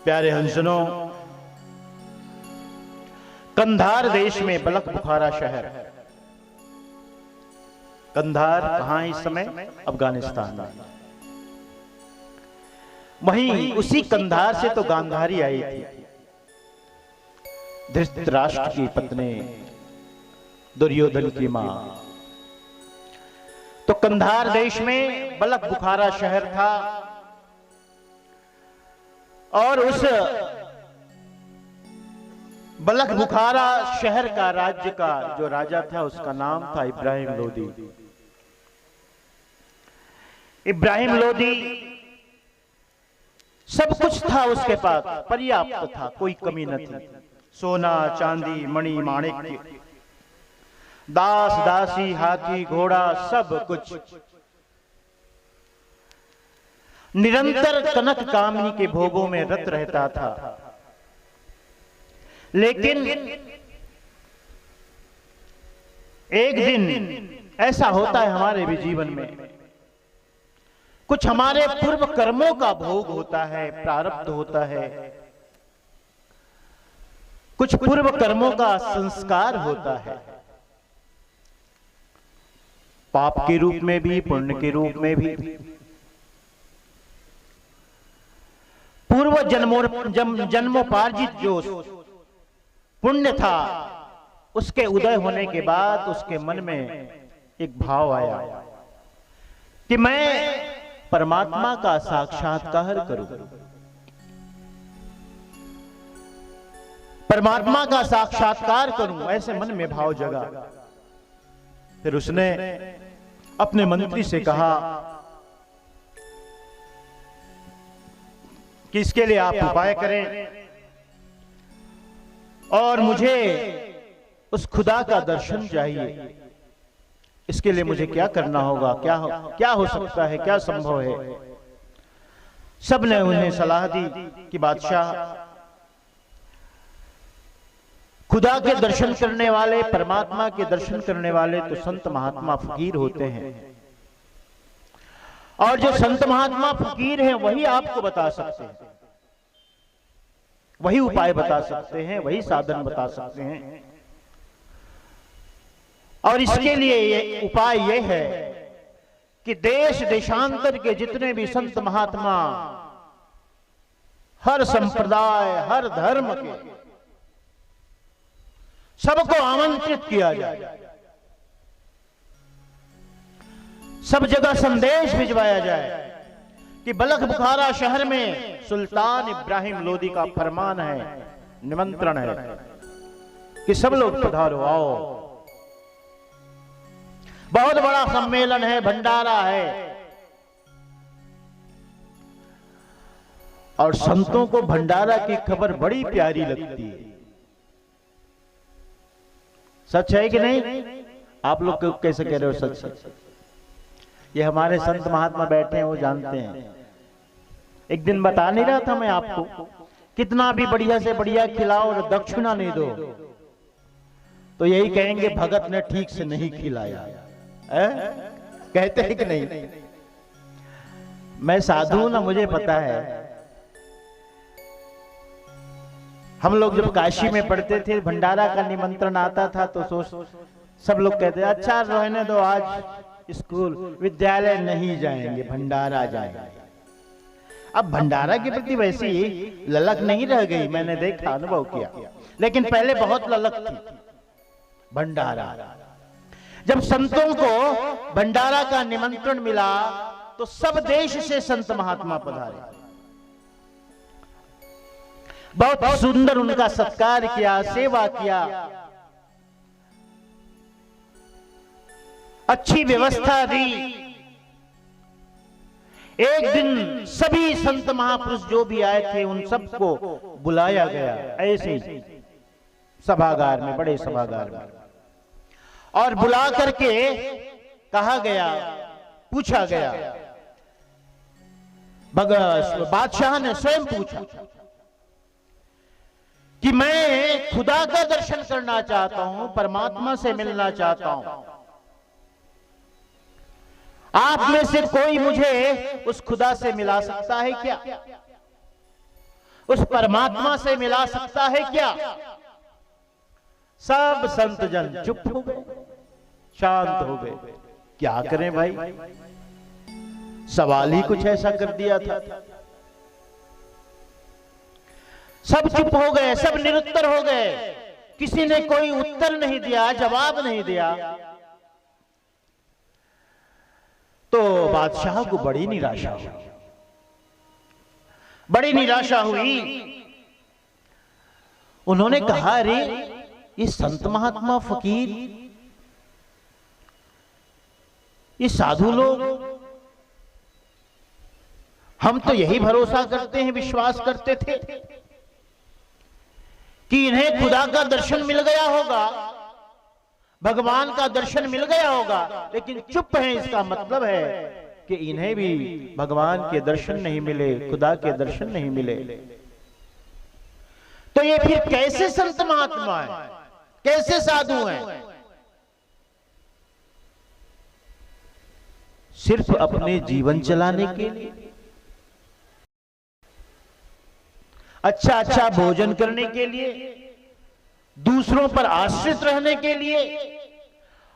प्यारे हंसनों, कंधार देश में बलख बुखारा शहर। कंधार कहां है इस समय? अफगानिस्तान में। वहीं उसी कंधार से तो गांधारी आई थी, धृतराष्ट्र की पत्नी, दुर्योधन की मां। तो कंधार देश में बलख बुखारा शहर था और उस बलख बुखारा शहर का राज्य का जो राजा था उसका नाम था इब्राहिम लोदी। इब्राहिम लोदी सब कुछ था उसके पास, पर्याप्त था, कोई कमी न थी। सोना चांदी मणि माणिक्य, दास दासी हाथी घोड़ा सब कुछ। निरंतर कनक कामनी के भोगों में रत रहता था। लेकिन एक दिन ऐसा होता है हमारे भी जीवन में, कुछ हमारे पूर्व कर्मों का भोग होता है, प्रारब्ध होता है, कुछ पूर्व कर्मों का संस्कार होता है, पाप के रूप में भी पुण्य के रूप में भी। पूर्व जन्मोपार्जित जो पुण्य था उसके उदय होने के बाद उसके मन में एक भाव आया कि मैं परमात्मा का साक्षात्कार करूं, परमात्मा का साक्षात्कार करूं, ऐसे मन में भाव जगा। फिर उसने अपने मंत्री से कहा कि इसके लिए आप उपाय करें और मुझे उस खुदा का दर्शन चाहिए। इसके लिए मुझे क्या करना होगा, क्या हो सकता है, क्या संभव है? सबने उन्हें सलाह दी कि बादशाह, खुदा के दर्शन करने वाले, परमात्मा के दर्शन करने वाले तो संत महात्मा फकीर होते हैं, और जो संत महात्मा फकीर हैं वही आपको बता सकते हैं, वही उपाय बता सकते हैं, वही साधन बता सकते हैं। और इसके लिए ये उपाय ये है कि देश देशांतर के जितने भी संत महात्मा, हर संप्रदाय, हर धर्म के, सबको आमंत्रित किया जाए, सब जगह संदेश भिजवाया जाए कि बलख बुखारा शहर में सुल्तान इब्राहिम लोदी का फरमान है, निमंत्रण है कि सब लोग पधारो, आओ। बहुत बड़ा सम्मेलन है, भंडारा है। और संतों को भंडारा की खबर बड़ी प्यारी लगती है। सच है कि नहीं? आप लोग कैसे कह रहे हो सच सच? ये हमारे संत महात्मा बैठे हैं, वो जानते हैं। एक दिन बता नहीं रहा था मैं आपको, कितना भी बढ़िया से बढ़िया खिलाओ और दक्षिणा नहीं दो तो यही कहेंगे भगत ने ठीक से नहीं खिलाया। कहते हैं कि नहीं? मैं साधु ना, मुझे पता है। हम लोग जब काशी में पढ़ते थे, भंडारा का निमंत्रण आता था तो सब लोग कहते अच्छा रहने दो, आज स्कूल विद्यालय नहीं जाएंगे, भंडारा जाएंगे। अब भंडारा के प्रति वैसी ललक नहीं रह गई, मैंने देखा, अनुभव किया। लेकिन पहले बहुत ललक थी भंडारा। जब संतों को भंडारा का निमंत्रण मिला तो सब देश से संत महात्मा पधारे, बहुत सुंदर उनका सत्कार किया, सेवा किया, अच्छी व्यवस्था दी। एक दिन सभी संत महापुरुष जो भी आए थे उन सबको बुलाया गया, ऐसे ही सभागार में, बड़े सभागार में, और बुला करके कहा गया, पूछा गया, बादशाह ने स्वयं पूछा कि मैं खुदा का दर्शन करना चाहता हूं, परमात्मा से मिलना चाहता हूं, आप में से कोई मुझे उस खुदा से मिला सकता है क्या? उस परमात्मा से मिला सकता है क्या? सब संत जन चुप हो गए, शांत हो गए। क्या करें भाई, सवाल ही कुछ ऐसा कर दिया था। सब चुप हो गए, सब निरुत्तर हो गए, किसी ने कोई उत्तर नहीं दिया, जवाब नहीं दिया। तो बादशाह को बड़ी निराशा हुई, बड़ी निराशा हुई। उन्होंने कहा, अरे ये संत महात्मा फकीर, ये साधु लोग, हम तो यही भरोसा करते हैं, विश्वास करते थे कि इन्हें खुदा का दर्शन मिल गया होगा, भगवान का दर्शन मिल गया होगा, लेकिन चुप है। इसका मतलब है कि इन्हें भी भगवान के दर्शन नहीं मिले, खुदा के दर्शन नहीं मिले। तो ये फिर कैसे संत महात्मा है, कैसे साधु हैं? सिर्फ अपने जीवन चलाने के लिए, अच्छा अच्छा भोजन करने के लिए, दूसरों पर आश्रित रहने के लिए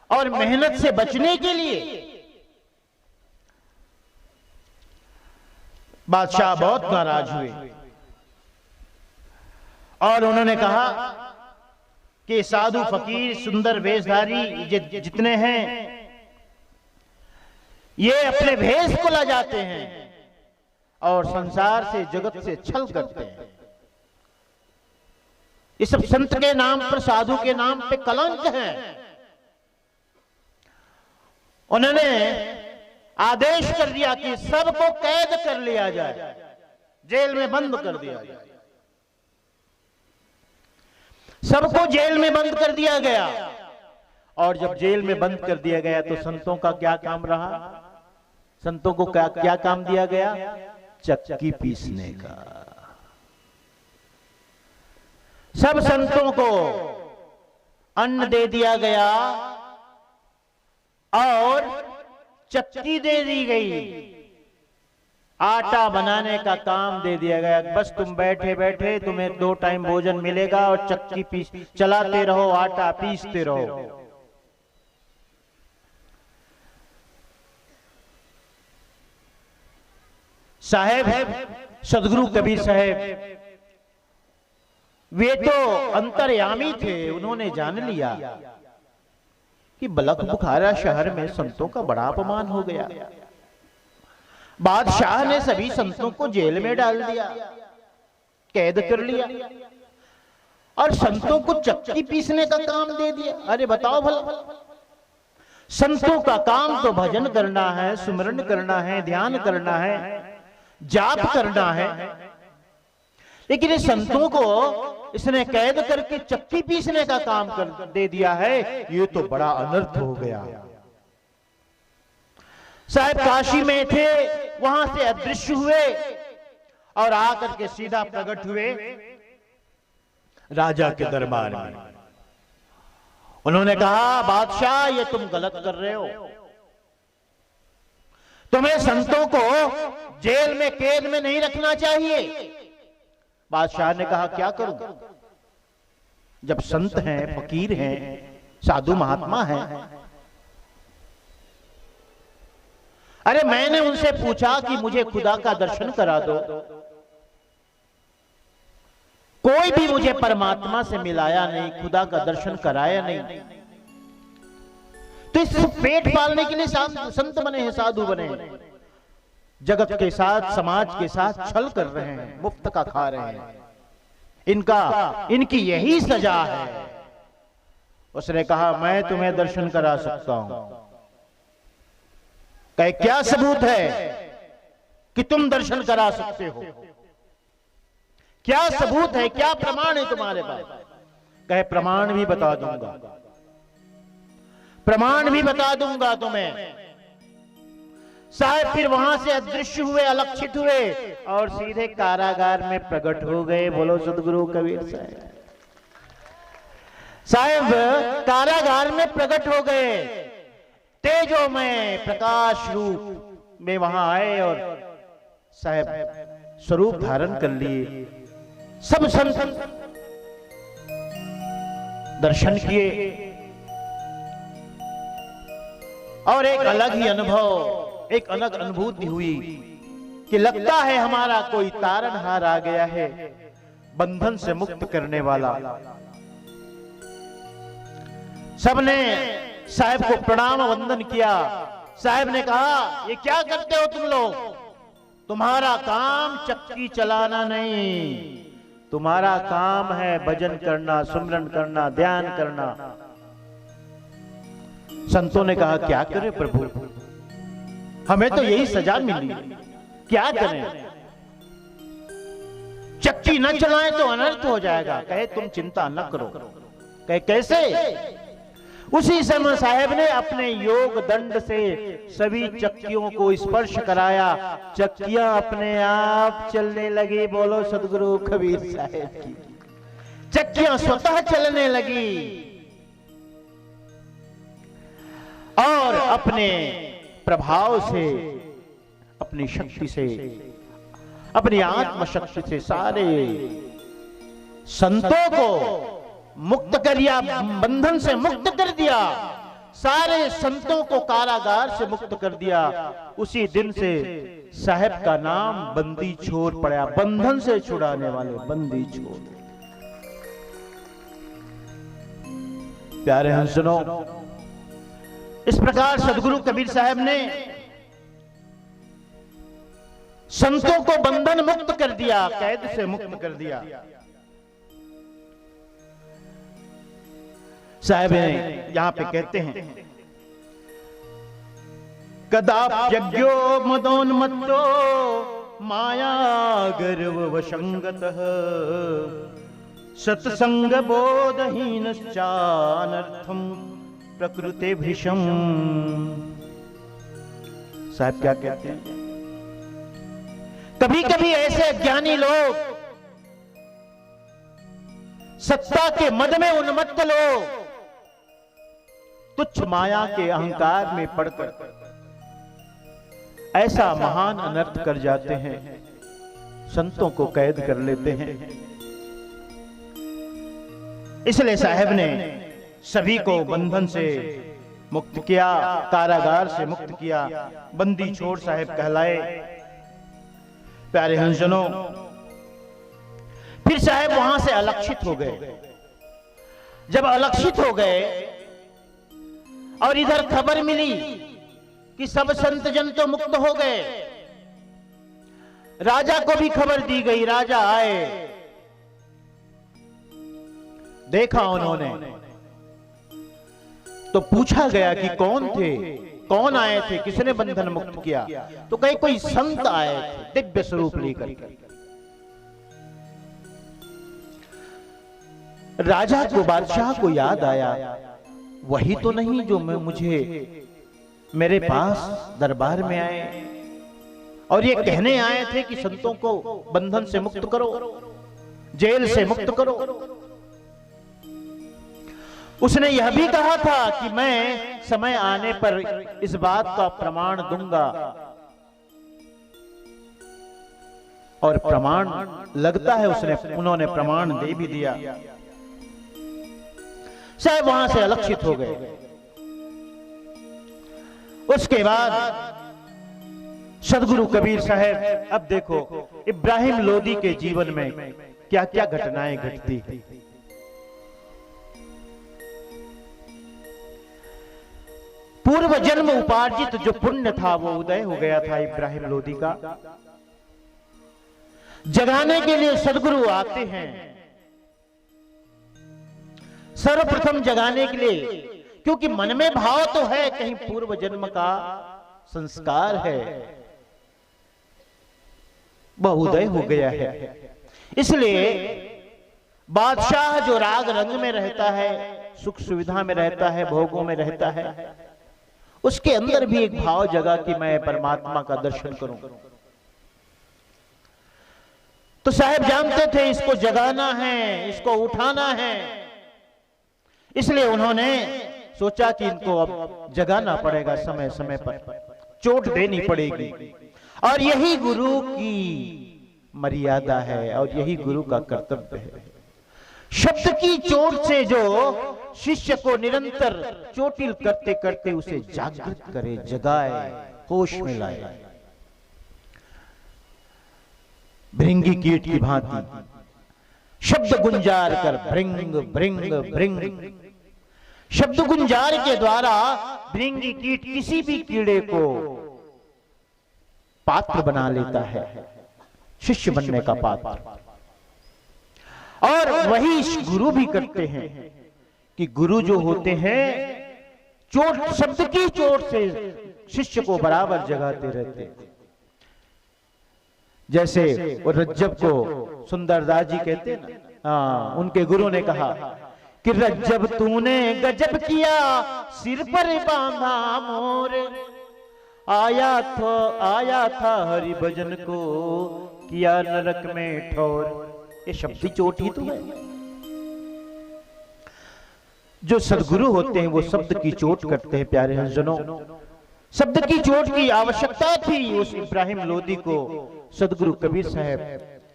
और मेहनत से बचने के लिए। बादशाह बहुत नाराज हुए और उन्होंने कहा कि साधु फकीर सुंदर वेशधारी जितने हैं, ये अपने भेष को ला जाते हैं और संसार से, जगत से छल करते हैं। इस सब संत के नाम पर, साधु के नाम पे कलंक है। उन्होंने आदेश कर दिया कि सबको कैद कर लिया जाए, जेल में बंद कर दिया जाए। सबको जेल में बंद कर दिया गया। और जब जेल में बंद कर दिया गया तो संतों का क्या काम रहा? संतों को क्या काम दिया गया? चक्की पीसने का। सब संतों को अन्न दे दिया गया और चक्की दे दी गई, आटा बनाने का काम दे दिया गया। बस तुम बैठे बैठे तुम्हें 2 टाइम भोजन मिलेगा और चक्की पीस चलाते रहो, आटा पीसते रहो। साहेब सदगुरु कबीर साहेब वे तो अंतर्यामी थे, उन्होंने जान लिया कि बलख बुखारा शहर में संतों का बड़ा अपमान हो गया। बादशाह ने सभी संतों को जेल में डाल दिया, कैद कर लिया और संतों को चक्की पीसने का काम दे दिया। अरे बताओ भला, संतों का काम तो भजन करना है, सुमरन करना है, ध्यान करना है, जाप करना है, लेकिन इस संतों को इसने कैद करके चक्की पीसने का काम दे दिया है। ये तो बड़ा अनर्थ हो गया। साहब काशी में थे, वहां से अदृश्य हुए और आकर के सीधा प्रकट हुए राजा के दरबार में। उन्होंने कहा, बादशाह ये तुम गलत कर रहे हो, तुम्हें संतों को जेल में कैद में नहीं रखना चाहिए। बादशाह ने कहा, क्या करूं? जब संत हैं, फकीर हैं, साधु महात्मा हैं। अरे मैंने उनसे पूछा कि मुझे खुदा का दर्शन करा दो, कोई भी मुझे परमात्मा से मिलाया नहीं, खुदा का दर्शन कराया नहीं। तो इस पेट पालने के लिए संत बने हैं, साधु बने हैं, जगत के साथ, समाज के साथ छल कर रहे हैं, मुफ्त का खा रहे हैं। इनकी यही सजा है। उसने कहा, मैं तुम्हें दर्शन करा सकता हूं। कहे, क्या सबूत है कि तुम दर्शन करा सकते हो? क्या सबूत है, क्या प्रमाण है तुम्हारे पास? कहे, प्रमाण भी बता दूंगा, प्रमाण भी बता दूंगा तुम्हें। साहब फिर वहां से अदृश्य हुए, अलक्षित हुए और सीधे कारागार में प्रकट हो गए। बोलो सदगुरु कबीर साहब। साहब कारागार में प्रकट हो गए, तेजो में प्रकाश रूप में वहां आए और साहब स्वरूप धारण कर लिए सब संत दर्शन किए और एक अलग ही अनुभव, एक अलग अनुभूति हुई कि लगता है हमारा कोई तारनहार आ गया है, बंधन से मुक्त करने वाला। सबने साहब को प्रणाम वंदन किया। साहब ने कहा, ये क्या करते हो तुम लोग? तुम्हारा काम चक्की चलाना नहीं, तुम्हारा काम है भजन करना, सुमरन करना, ध्यान करना। संतों ने कहा, क्या करें प्रभु, हमें तो यही सजा मिली, क्या करें? चक्की न चलाएं तो अनर्थ हो जाएगा। कहे तुम चिंता न करो। कहे कैसे? उसी समय साहब ने अपने योग दंड से सभी चक्कियों को स्पर्श कराया, चक्कियां अपने आप चलने लगी। बोलो सदगुरु कबीर साहब की। चक्कियां स्वतः चलने लगी और अपने प्रभाव से, अपनी शक्ति से, अपनी आत्मशक्ति से सारे संतों को मुक्त कर दिया, बंधन से मुक्त कर दिया, सारे संतों को कारागार से मुक्त कर दिया। उसी दिन से साहब का नाम बंदी छोर पड़ा, बंधन से छुड़ाने वाले बंदी छोर। प्यारे हंसनो, इस प्रकार सदगुरु कबीर साहब ने संतों को बंधन मुक्त कर दिया, कैद से मुक्त कर दिया। साहब यहां पे कहते हैं, कदाप्यज्ञो मदोन्मत्तो माया गर्व वशंगतः सत्संग बोधहीनश्चानर्थम प्रकृते भृशम। साहब क्या कहते हैं, कभी कभी ऐसे अज्ञानी लोग, सत्ता के मद में उन्मत्त लोग, तुच्छ माया के अहंकार में पड़कर ऐसा महान अनर्थ कर जाते हैं, संतों को कैद कर लेते हैं। इसलिए साहब ने सभी को बंधन से मुक्त किया, कारागार से मुक्त किया, बंदी छोड़ साहब कहलाए। प्यारे हंसजनों, फिर साहब वहां से अलक्षित हो गए। जब अलक्षित हो गए और इधर खबर मिली कि सब संत जन तो मुक्त हो गए, राजा को भी खबर दी गई। राजा आए, देखा उन्होंने तो पूछा गया कि कौन थे, कौन आए थे, किसने बंधन मुक्त किया? तो कहीं कोई संत आए थे दिव्य स्वरूप लेकर। राजा को, बादशाह को याद आया, वही तो नहीं जो मुझे मेरे पास दरबार में आए और ये कहने आए थे कि संतों को बंधन से मुक्त करो, जेल से मुक्त करो। उसने यह भी कहा था कि मैं समय आने पर इस बात का प्रमाण दूंगा, और प्रमाण लगता है उन्होंने प्रमाण दे भी दिया। साहब वहां से अलक्षित हो गए। उसके बाद सदगुरु कबीर साहब, अब देखो इब्राहिम लोदी के जीवन में क्या क्या घटनाएं घटती। पूर्व जन्म उपार्जित जो पुण्य था वो उदय हो गया था इब्राहिम लोदी का। जगाने के लिए सदगुरु आते हैं सर्वप्रथम जगाने के लिए, क्योंकि मन में भाव तो है, कहीं पूर्व जन्म का संस्कार है, वह उदय हो गया है। इसलिए बादशाह जो राग रंग में रहता है, सुख सुविधा में रहता है, भोगों में रहता है, उसके अंदर भी एक भाव जगा कि मैं परमात्मा का दर्शन करूं। तो साहब जानते थे इसको जगाना है, इसको उठाना है, इसलिए उन्होंने सोचा कि इनको अब जगाना पड़ेगा, समय समय पर चोट देनी पड़ेगी। और यही गुरु की मर्यादा है और यही गुरु का कर्तव्य है। शब्द की चोट से जो शिष्य को निरंतर चोटिल करते करते उसे जागृत करे, जगाए, होश में लाए। भृंगी कीट की भांति शब्द गुंजार कर भृंग भृंग भृंग, शब्द गुंजार के द्वारा भृंगी कीट किसी भी कीड़े को पात्र बना लेता है, शिष्य बनने का पात्र। और वही गुरु भी करते हैं कि गुरु जो होते हैं चोट, शब्द की चोट से शिष्य को बराबर जगाते रहते हैं। जैसे वो रज्जब को सुंदरदास जी कहते हैं ना, उनके गुरु ने कहा कि रज्जब तूने गजब किया, सिर पर बांधा मोर, आया था हरि भजन को, किया नरक में ठौर। ये शब्द की चोट ही तो है। जो सदगुरु होते हैं वो शब्द की चोट करते हैं। प्यारे हंसजनों, शब्द की चोट की आवश्यकता थी उस इब्राहिम लोदी को। सदगुरु कबीर साहब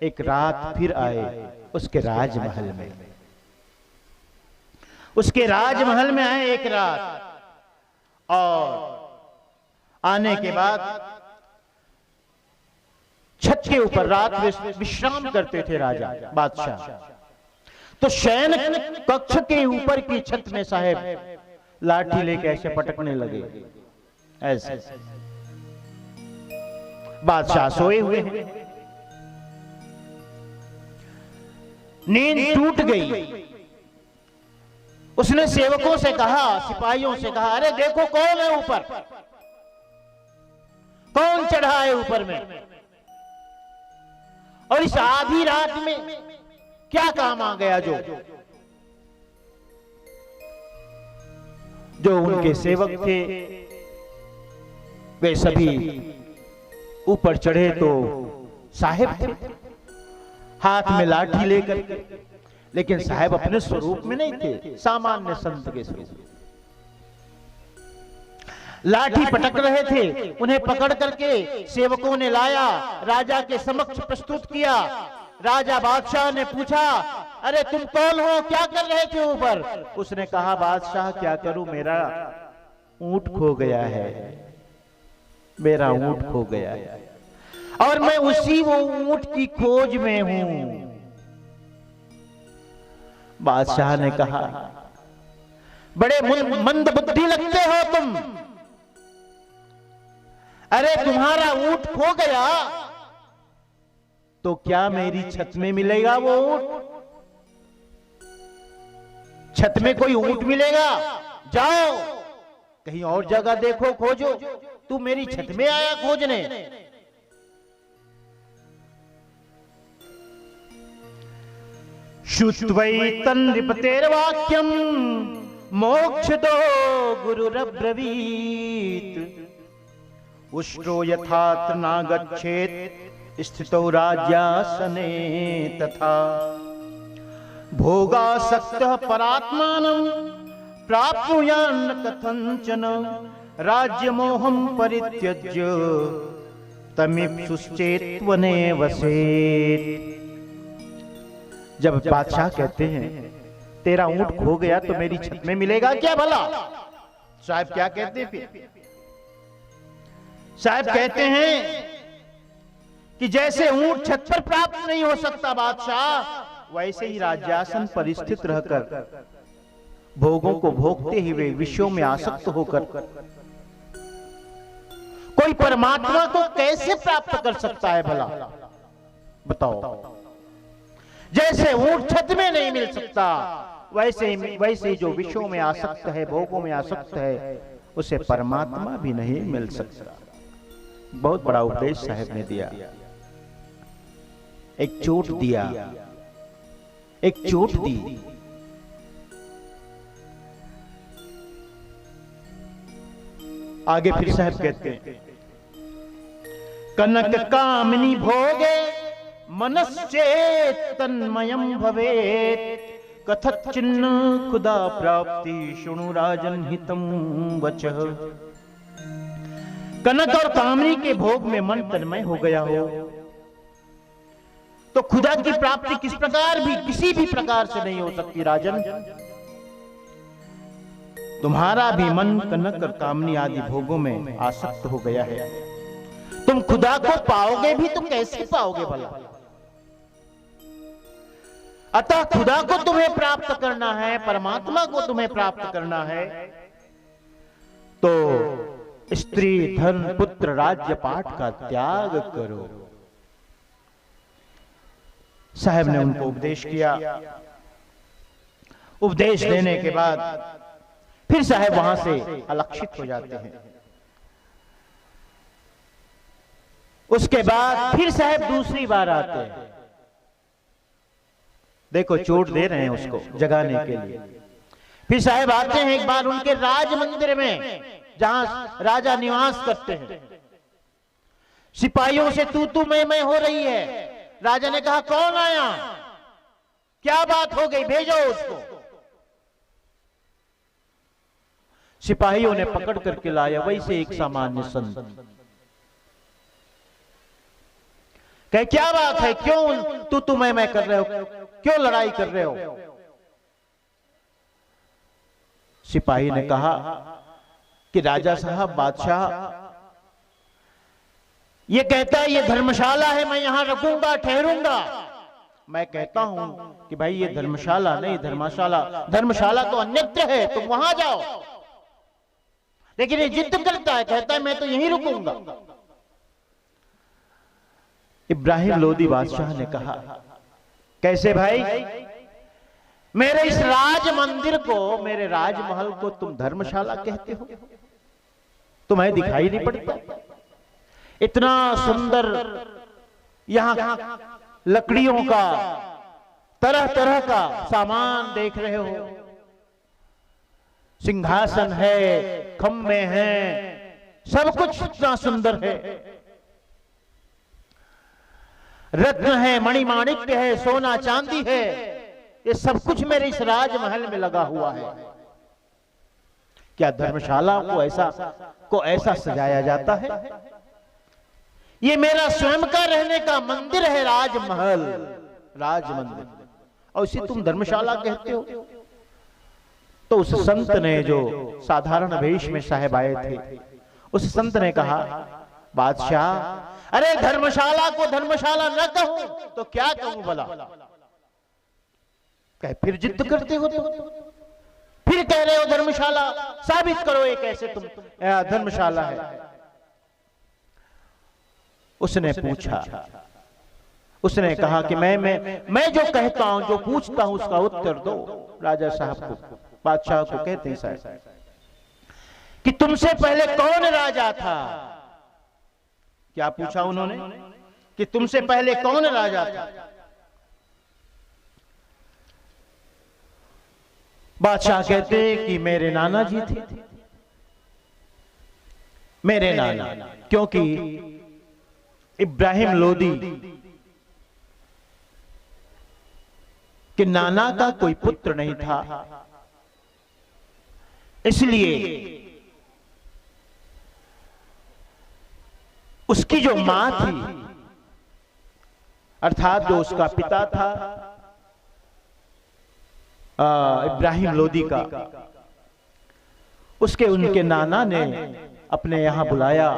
एक रात फिर आए उसके राजमहल में, उसके राजमहल में आए एक रात, और आने के बाद छत के ऊपर रात विश्राम करते थे राजा बादशाह। तो शयन कक्ष के ऊपर की छत में साहब लाठी लेके ऐसे पटकने लगे, ऐसे। बादशाह सोए हुए हैं, नींद टूट गई। उसने सेवकों से कहा, सिपाहियों से कहा, अरे देखो कौन है ऊपर, कौन चढ़ा है ऊपर में, और इस आधी रात में क्या काम आ गया। जो उनके सेवक थे वे सभी ऊपर चढ़े तो साहिब थे हाथ में लाठी लेकर, लेकिन साहिब अपने स्वरूप में नहीं थे, सामान्य संत के स्वरूप। लाठी पटक रहे थे, उन्हें पकड़ करके सेवकों ने लाया, राजा के समक्ष प्रस्तुत किया। राजा बादशाह ने पूछा, अरे तुम कौन हो, क्या कर रहे थे ऊपर। उसने कहा, बादशाह क्या करूं, मेरा ऊंट खो गया है, मेरा ऊंट खो गया है, और मैं उसी वो ऊंट की खोज में हूं। बादशाह ने कहा, बड़े मंद बुद्धि लगते हो तुम, अरे तुम्हारा ऊंट खो गया तो क्या मेरी छत में मिलेगा वो ऊंट? छत में कोई ऊंट मिलेगा? जाओ कहीं और जगह देखो, खोजो, तू मेरी छत में आया खोजने। श्रुत्वै तन्नृपतेर्वाक्यं मोक्षदो गुरुरब्रवीत्, उष्ट्रो यथात्र नागच्छेत् स्थितो राज्यासने तथा, भोगासक्तः परात्मानं प्राप्नुयान्न कथंचन, राज्यमोहं परित्यज्य तमिप्सुश्चेत्वने वसेत्। जब बादशाह कहते हैं तेरा ऊंट खो गया तो मेरी छत में मिलेगा क्या भला, साहब क्या कहते हैं फिर? साहब कहते हैं कि जैसे ऊंट छत पर प्राप्त नहीं हो सकता बादशाह, वैसे ही राज्यासन पर स्थित रहकर भोगों को भोगते हुए विषयों में आसक्त होकर कोई परमात्मा को कैसे प्राप्त कर सकता है भला, बताओ। जैसे ऊंट छत में नहीं मिल सकता, वैसे जो विषयों में आसक्त है, भोगों में आसक्त है, उसे परमात्मा भी नहीं मिल सकता। बहुत बड़ा उपदेश साहब ने दिया, एक चोट दिया, एक चोट दी। आगे फिर साहब कहते हैं, कनक कामिनी भोगे मनश्चेत् तन्मयम् भवेत्, कथच्चिन्न खुदा प्राप्ति शृणु राजन हितम वचः। कनक और कामनी के भोग में मन तन्मय हो गया हो, तो खुदा की प्राप्ति किस प्रकार भी, किसी भी प्रकार से नहीं हो सकती राजन। तुम्हारा भी मन कनक और कामनी आदि भोगों में आसक्त हो गया है। तुम खुदा को पाओगे भी तो कैसे पाओगे भला? अतः खुदा को तुम्हें प्राप्त करना है, परमात्मा को तुम्हें प्राप्त करना है, तो स्त्री, धन, पुत्र, राज्य पाठ का त्याग करो। साहब ने उनको उपदेश किया। उपदेश देने के बाद फिर साहब वहां से अलक्षित हो जाते हैं। उसके बाद फिर साहब दूसरी बार आते हैं। देखो चोट दे रहे हैं उसको जगाने के लिए। फिर साहब आते हैं एक बार उनके राज मंदिर में, जहां राजा निवास करते हैं। सिपाहियों से तू मैं हो रही है। राजा ने कहा कौन आया, क्या बात हो गई, भेजो उसको। सिपाहियों ने पकड़ करके लाया, वैसे एक सामान्य संत। कहे क्या बात है, क्यों तू मैं कर रहे हो, क्यों लड़ाई कर रहे हो? सिपाही ने कहा कि राजा साहब, बादशाह ये कहता है ये धर्मशाला है, मैं यहां रुकूंगा, ठहरूंगा। मैं कहता हूं कि भाई ये धर्मशाला नहीं, धर्मशाला तो अन्यत्र है, तुम वहां जाओ। लेकिन ये जिद करता है, कहता है मैं तो यहीं रुकूंगा। इब्राहिम लोदी बादशाह ने कहा कैसे भाई, मेरे इस राज मंदिर को, मेरे राजमहल को तुम धर्मशाला कहते हो? तुम्हें दिखाई नहीं पड़ता? इतना सुंदर यहां लकड़ियों का तरह तरह का सामान देख रहे हो, सिंहासन है, खम्भे हैं, सब कुछ इतना सुंदर है, रत्न है, मणिमाणिक्य है, सोना चांदी है, ये सब कुछ मेरे इस राजमहल में लगा हुआ है। क्या धर्मशाला को ऐसा सजाया जाता है? ये मेरा स्वयं का रहने का मंदिर है, राजमहल, राजमंदिर, और इसे तुम धर्मशाला कहते हो? तो उस संत ने, जो साधारण वेश में साहब आए थे, उस संत ने कहा बादशाह, अरे धर्मशाला को धर्मशाला न कहूं तो क्या कहूं भला? कहे फिर जिद करते हो, तो फिर कह रहे हो धर्मशाला, साबित करो एक ऐसे तुम धर्मशाला है। उसने पूछा, उसने कहा कि मैं जो कहता हूं, जो पूछता हूं, उसका उत्तर दो। राजा साहब को, बादशाह को कहते हैं साहब कि तुमसे पहले कौन राजा था? क्या पूछा उन्होंने कि तुमसे पहले कौन राजा था? बादशाह कहते कि मेरे नाना जी थे, मेरे नाना, क्योंकि इब्राहिम लोदी के नाना का कोई पुत्र नहीं था, इसलिए उसकी जो मां थी, अर्थात जो उसका पिता था इब्राहिम लोदी का, उनके नाना ने अपने यहां बुलाया।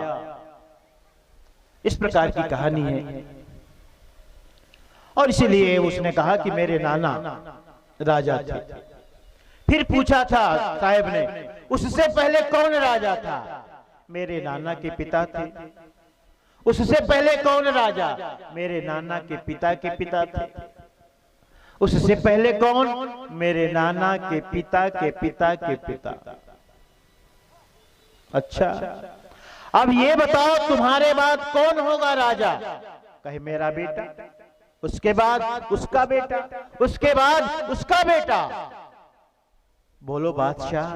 इस प्रकार की कहानी है, और इसीलिए उसने कहा कि मेरे नाना राजा थे। फिर पूछा था साहब ने, उससे पहले कौन राजा था? मेरे नाना के पिता थे। उससे पहले कौन राजा? मेरे नाना के पिता थे। उससे पहले कौन? मेरे नाना के पिता के पिता के पिता। अच्छा, अब ये बताओ तुम्हारे बाद कौन होगा राजा? कहे मेरा बेटा, उसके बाद उसका बेटा, उसके बाद उसका बेटा। बोलो बादशाह,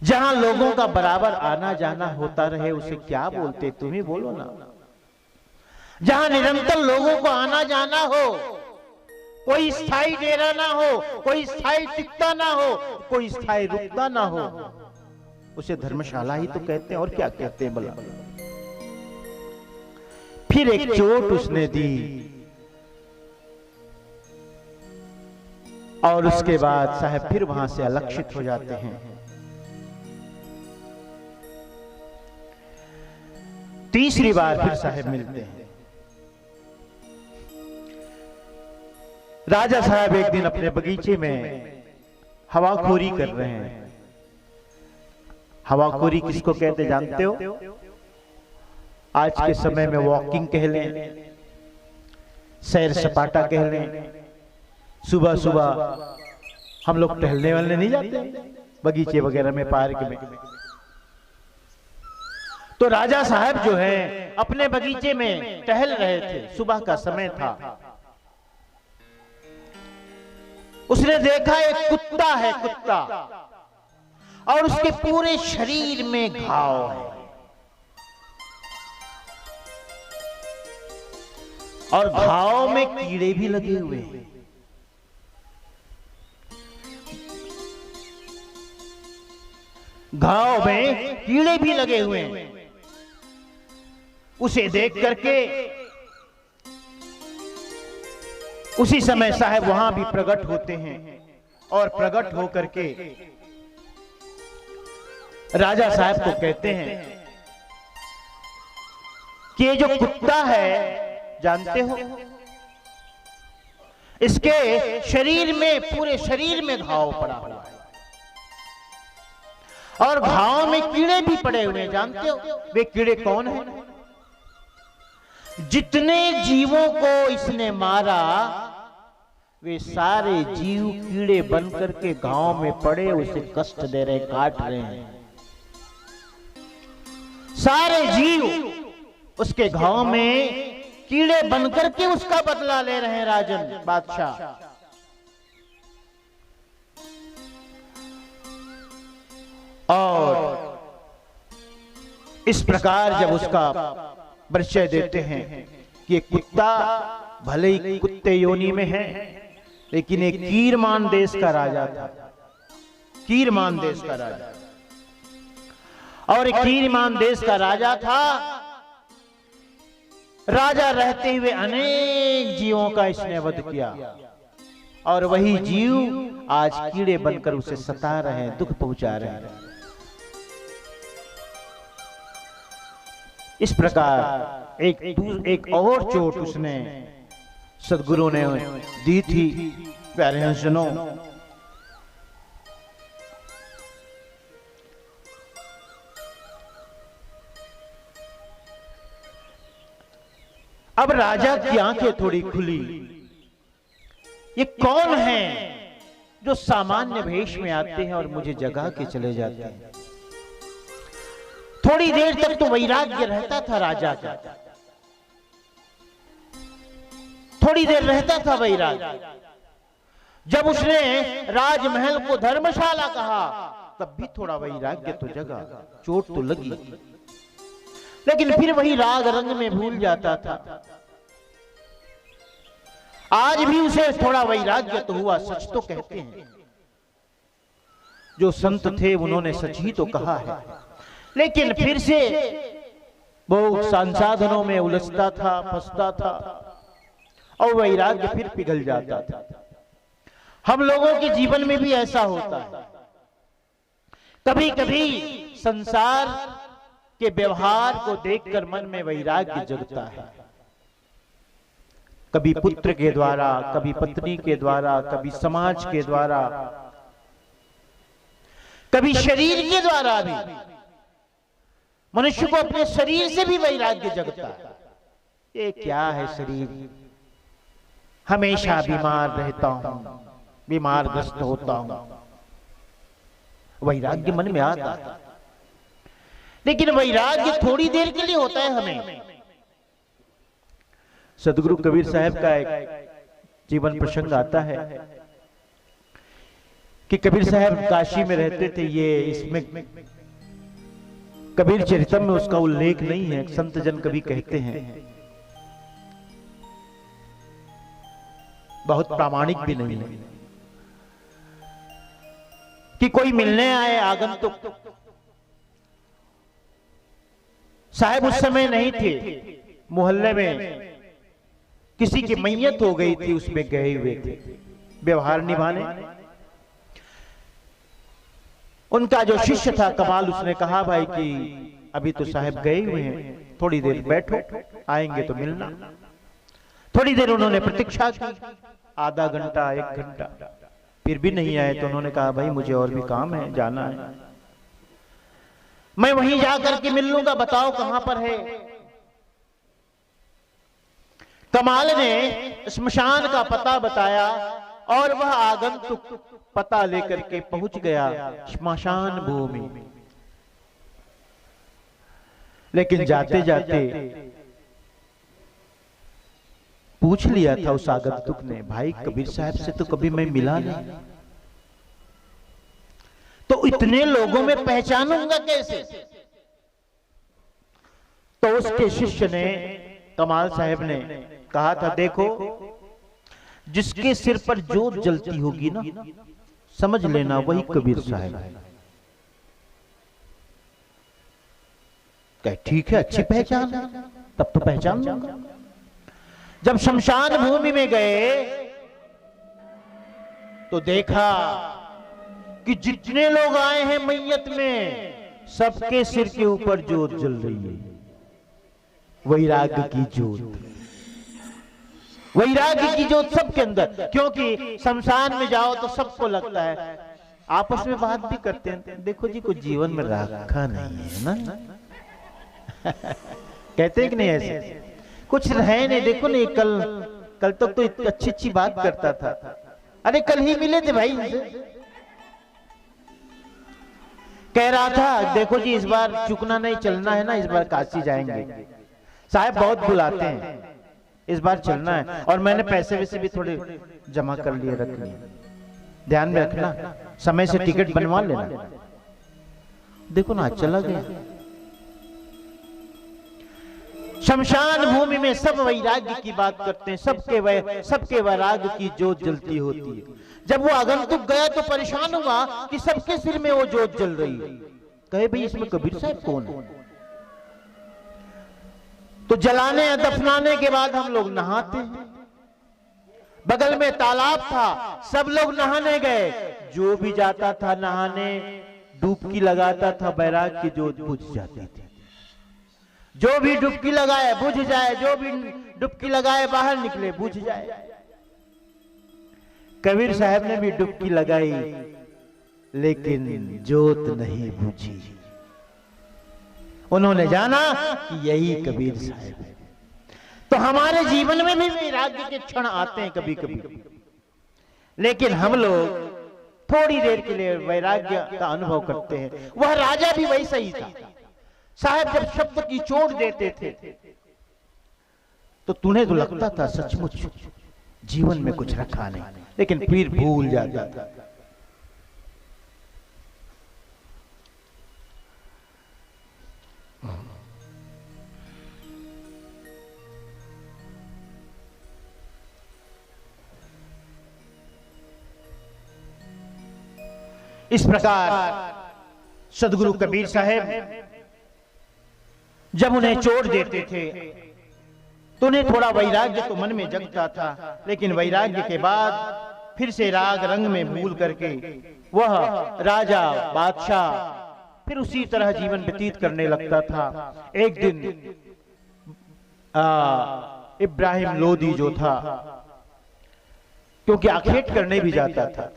जहां लोगों का बराबर आना जाना होता रहे उसे क्या बोलते? तुम ही बोलो ना। जहां निरंतर लोगों को आना जाना हो, कोई स्थायी डेरा ना हो, कोई स्थायी टिकता ना हो, कोई स्थायी रुकता ना हो, उसे धर्मशाला ही तो कहते हैं, और क्या कहते हैं भला? फिर एक चोट उसने दी और उसके बाद साहब फिर वहां से अलक्षित हो जाते हैं। तीसरी बार फिर साहब मिलते हैं। राजा साहब एक दिन अपने बगीचे में हवाखोरी कर रहे हैं। हवाखोरी किसको कहते जानते हो? आज के समय में वॉकिंग कह लें, सैर सपाटा कह लें। सुबह सुबह हम लोग टहलने वाले नहीं जाते बगीचे वगैरह में, पार्क में। तो राजा साहब जो है अपने बगीचे में टहल रहे थे, सुबह का समय था। उसने देखा एक कुत्ता है, कुत्ता, और उसके पूरे शरीर में घाव है और घाव में कीड़े भी लगे हुए हैं। घाव में कीड़े भी लगे हुए हैं। उसे देख करके उसी समय साहब वहां भी प्रकट होते हैं और प्रकट होकर के राजा साहब को कहते हैं कि ये जो कुत्ता है जानते हो, इसके शरीर में, पूरे शरीर में घाव पड़ा हुआ है और घाव में कीड़े भी पड़े हुए हैं। जानते हो वे कीड़े कौन हैं? जितने जीवों को इसने मारा वे सारे जीव कीड़े बन करके गांव में पड़े उसे कष्ट दे रहे, काट रहे हैं। सारे जीव उसके गांव में कीड़े बन करके उसका बदला ले रहे हैं राजन, बादशाह। और इस प्रकार जब उसका परिचय देते हैं कि कुत्ता भले ही कुत्ते योनि में है, लेकिन एक कीरमान देश का राजा था, कीरमान देश का राजा। और एक कीरमान देश का राजा था। राजा रहते हुए अनेक जीवों का इसने वध किया और वही जीव आज कीड़े बनकर उसे सता रहे हैं, दुख पहुंचा रहे हैं। इस प्रकार एक और चोट उसने सदगुरु ने दी थी। प्यारे हंसजनों, अब राजा की आंखें थोड़ी खुली। ये कौन है जो सामान्य भेष में आते हैं और मुझे जगा के चले जाते हैं? थोड़ी देर तक तो वैराग्य रहता था राजा का, थोड़ी देर रहता था वैराग्य। जब उसने राजमहल को धर्मशाला कहा तब भी थोड़ा वैराग्य तो जगा, चोट तो लगी, लेकिन फिर वही राग रंग में भूल जाता था। आज भी उसे थोड़ा वैराग्य तो हुआ, सच तो कहते हैं। जो संत थे उन्होंने सच ही तो कहा है, लेकिन फिर से वो संसाधनों में उलझता था, फंसता था और वैराग्य फिर पिघल जाता था। हम लोगों के जीवन में भी ऐसा होता है। कभी कभी संसार के व्यवहार को देखकर मन में वैराग्य जगता है। कभी पुत्र के द्वारा, कभी पत्नी के द्वारा, कभी समाज के द्वारा, कभी शरीर के द्वारा भी मनुष्य को अपने शरीर से भी वैराग्य जगता है। ये क्या है शरीर, हमेशा बीमार रहता हूं, बीमार ग्रस्त होता हूं, वैराग्य मन में आता है। लेकिन वैराग्य थोड़ी देर के लिए होता है हमें। सदगुरु कबीर साहब का एक जीवन प्रसंग आता है कि कबीर साहब काशी में रहते थे। ये इसमें कबीर चरितम में उसका उल्लेख नहीं है, संत जन कभी कहते हैं, बहुत प्रामाणिक भी नहीं है, कि कोई मिलने आए आगंतुक। साहब उस समय नहीं थे, मोहल्ले में किसी की मैयत हो गई थी, उसमें गए हुए थे व्यवहार निभाने। उनका जो शिष्य था कमाल, उसने कहा भाई कि अभी तो साहब गए हुए हैं, थोड़ी देर बैठो, आएंगे तो मिलना। थोड़ी देर उन्होंने प्रतीक्षा की, आधा घंटा 1 घंटा, फिर भी नहीं आए। तो उन्होंने कहा भाई मुझे और भी काम है, जाना है, मैं वहीं जाकर के मिल लूंगा, बताओ कहां पर है। कमाल ने स्मशान का पता बताया और वह आगंतुक पता लेकर के पहुंच गया स्मशान भूमि। लेकिन जाते जाते पूछ लिया था उस आगंतुक ने, भाई कबीर साहब से तो कभी मैं मिला नहीं, तो इतने लोगों में पहचानूंगा कैसे। तो उसके शिष्य ने, कमाल साहब ने कहा था, देखो जिसके सिर पर जोत जलती होगी ना, समझ लेना वही कबीर साहब है। कहे ठीक है, अच्छी पहचान है, तब तो पहचान लूंगा। जब शमशान भूमि में गए तो देखा कि जितने लोग आए हैं मैयत में, सबके सिर के ऊपर जोत जल रही है, वैराग्य की जोत, वैराग्य की जोत सबके अंदर। क्योंकि शमशान में जाओ तो सबको लगता है, आपस में बात भी करते हैं, देखो जी कुछ जीवन में रखा नहीं है ना कहते हैं कि नहीं, ऐसे कुछ रहे नहीं, देखो नहीं, कल तक तो अच्छी अच्छी बात करता था, अरे कल ही मिले थे भाई। कह रहा था देखो जी इस बार चुकना नहीं, चलना है ना, इस बार काशी जाएंगे, साहब बहुत बुलाते हैं, इस बार चलना है, और मैंने पैसे वैसे भी थोड़े जमा कर लिए, रख लिए, ध्यान में रखना, समय से टिकट बनवा लेना। देखो ना चला गया। शमशान भूमि में सब वैराग्य की बात करते हैं, सबके वैराग्य की जोत जलती होती है। जब वो आगंतुक गया तो परेशान हुआ कि सबके सिर में वो जोत जल रही है। कहे भाई इसमें कबीर साहब कौन है। तो जलाने या दफनाने के बाद हम लोग नहाते हैं, बगल में तालाब था, सब लोग नहाने गए, जो भी जाता था नहाने डुबकी लगाता था, वैराग्य की जोत बुझ जाती थी। जो भी डुबकी लगाए बुझ जाए, जो भी डुबकी लगाए बाहर निकले बुझ जाए। कबीर साहब ने भी डुबकी लगाई, लेकिन जोत नहीं बुझी। उन्होंने जाना कि यही कबीर साहब है। तो हमारे जीवन में भी वैराग्य के क्षण आते हैं कभी कभी, लेकिन हम लोग थोड़ी देर के लिए वैराग्य का अनुभव करते हैं। वह राजा भी वैसा ही था। साहब जब शब्द की चोट देते थे तो तुम्हें तो लगता था सचमुच जीवन में कुछ रखा नहीं, लेकिन फिर भूल जाता था। इस प्रकार सदगुरु कबीर साहब जब उन्हें चोट देते थे तो उन्हें थोड़ा वैराग्य तो मन में जगता था, लेकिन वैराग्य के बाद फिर से राग रंग में भूल करके वह राजा बादशाह फिर उसी तरह जीवन व्यतीत करने लगता था। एक दिन इब्राहिम लोदी जो था, क्योंकि आखेट करने भी जाता था,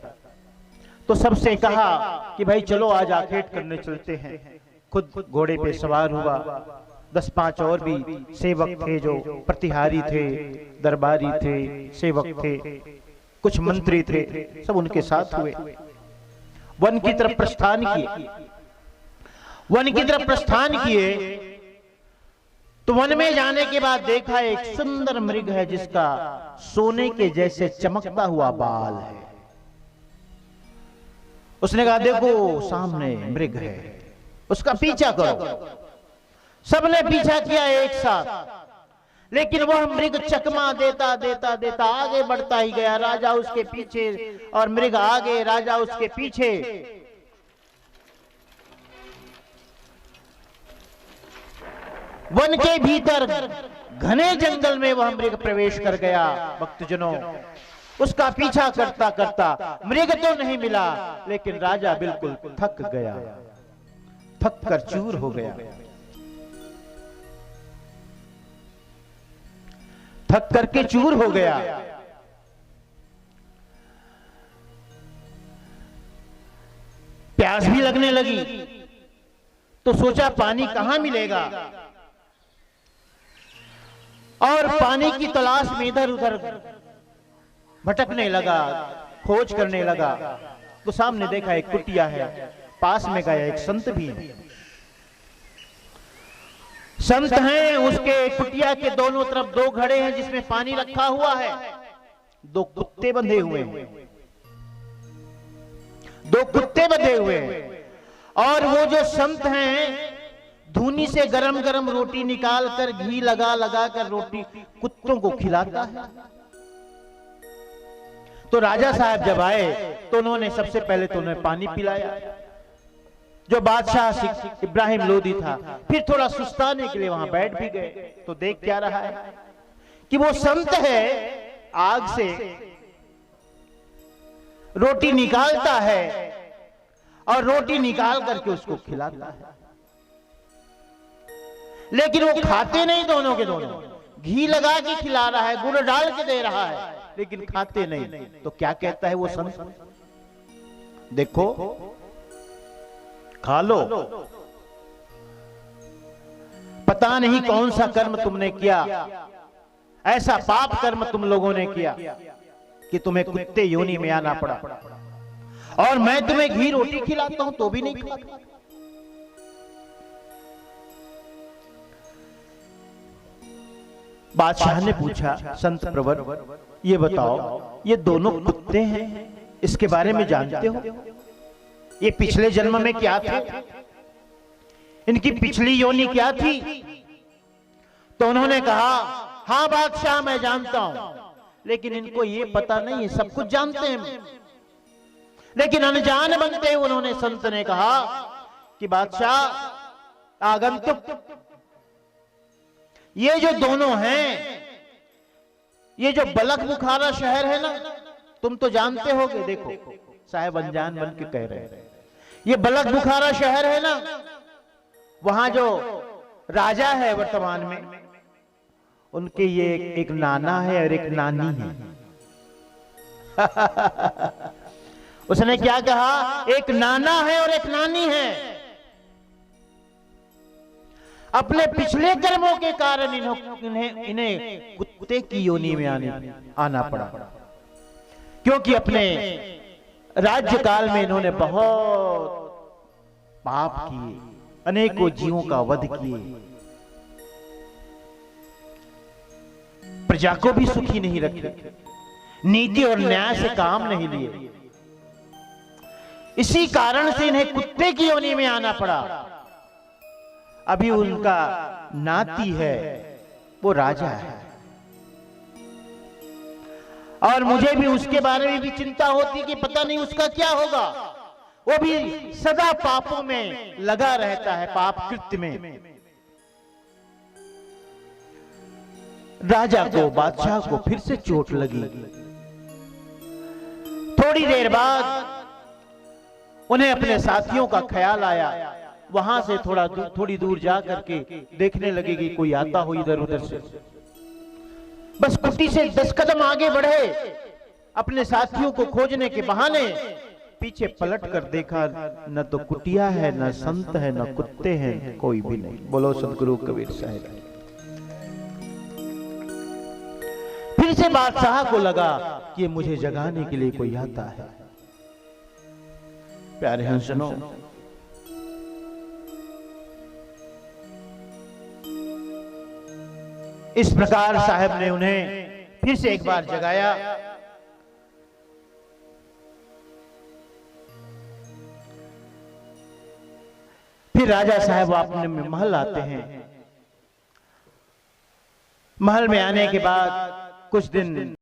तो सबसे कहा कि भाई चलो आज आखेट करने चलते हैं। खुद घोड़े पे सवार हुआ, 10-5 और भी सेवक थे जो प्रतिहारी थे, दरबारी थे, सेवक थे, कुछ मंत्री थे, सब उनके साथ हुए। वन की तरफ प्रस्थान किए। वन की तरफ प्रस्थान किए तो वन में जाने के बाद देखा एक सुंदर मृग है जिसका सोने के जैसे चमकता हुआ बाल है। उसने कहा देखो सामने मृग है, उसका पीछा करो। सबने पीछा किया एक साथ, लेकिन वह मृग चकमा देता देता देता आगे बढ़ता ही गया। राजा उसके पीछे और मृग आगे, राजा उसके पीछे। वन के भीतर घने जंगल में वह मृग प्रवेश कर गया। भक्तजनों, उसका पीछा करता करता मृग तो नहीं मिला, लेकिन राजा बिल्कुल थक गया, थक कर चूर हो गया, थक करके चूर हो गया। प्यास भी लगने लगी तो सोचा पानी कहां मिलेगा, और पानी की तलाश में इधर उधर भटकने लगा, खोज करने लगा। तो सामने देखा एक कुटिया है, पास में गया एक संत भी है। संत हैं, उसके कुटिया के दोनों तरफ दो घड़े हैं जिसमें पानी रखा हुआ है, दो कुत्ते बंधे हुए हैं, दो कुत्ते बंधे हुए हैं। और वो जो संत हैं धूनी से गरम गरम रोटी निकाल कर घी लगा लगा कर रोटी कुत्तों को खिलाता है। तो राजा साहब जब आए तो उन्होंने सबसे पहले तो उन्हें पानी पिलाया, जो बादशाह इब्राहिम लोदी था। फिर थोड़ा सुस्ताने के लिए वहां बैठ भी गए। तो देख क्या रहा है कि वो संत है, आग से रोटी निकालता है और रोटी निकाल करके उसको खिलाता है, लेकिन वो खाते नहीं। दोनों के दोनों घी लगा के खिला रहा है, गुड़ डाल के दे रहा है, लेकिन खाते नहीं। तो क्या कहता है वो संत, देखो खा लो, पता नहीं कौन सा कर्म तुमने किया, ऐसा पाप कर्म तुम लोगों ने किया कि तुम्हें कुत्ते योनि में आना पड़ा, और मैं तुम्हें घी रोटी खिलाता हूं तो भी नहीं खाता। बादशाह ने पूछा, संत प्रवर ये बताओ, ये दोनों कुत्ते हैं, इसके बारे में जानते हो? ये पिछले जन्म में क्या थे, इनकी पिछली योनि क्या थी? तो उन्होंने कहा, हां बादशाह मैं जानता हूं, लेकिन इनको ये पता नहीं है, सब कुछ जानते हैं लेकिन अनजान बनते हैं। उन्होंने, संत ने कहा कि बादशाह आगंतुक, ये जो दोनों हैं, ये जो बलख बुखारा शहर है ना, तुम तो जानते होगे। देखो साहब अनजान बन के कह रहे हैं, ये बलख बुखारा शहर है ना, वहां जो राजा है वर्तमान में, उनके ये एक नाना है और एक नानी है। उसने क्या कहा, एक नाना है और एक नानी है। अपने पिछले कर्मों के कारण इन्हें कुत्ते की योनि में आना पड़ा, क्योंकि अपने राज्य काल में इन्होंने बहुत पाप किए, अनेकों जीवों का वध किए, प्रजा को भी सुखी नहीं रखे, नीति और न्याय से काम नहीं लिए। इसी कारण से इन्हें कुत्ते की योनि में आना पड़ा। अभी उनका नाती है, वो राजा है, और मुझे भी उसके बारे में भी चिंता होती कि पता नहीं उसका क्या होगा। वो भी सदा पापों में लगा रहता है, पाप कृत्य में। राजा को, बादशाह को फिर से चोट लगी। थोड़ी देर बाद उन्हें अपने साथियों का ख्याल आया। वहां से थोड़ी दूर जा करके देखने लगे कि कोई आता हो इधर उधर से। बस कुटी से 10 कदम आगे बढ़े, अपने साथियों को खोजने के बहाने पीछे पलट कर देखा, न तो कुटिया है, न संत है, न कुत्ते हैं, कोई भी नहीं। बोलो सदगुरु कबीर साहिब। फिर से बादशाह को लगा कि मुझे जगाने के लिए कोई आता है। प्यारे हंसनो, इस प्रकार साहब ने उन्हें फिर से एक बार जगाया। फिर राजा साहब अपने महल आते हैं। महल में आने के बाद कुछ दिन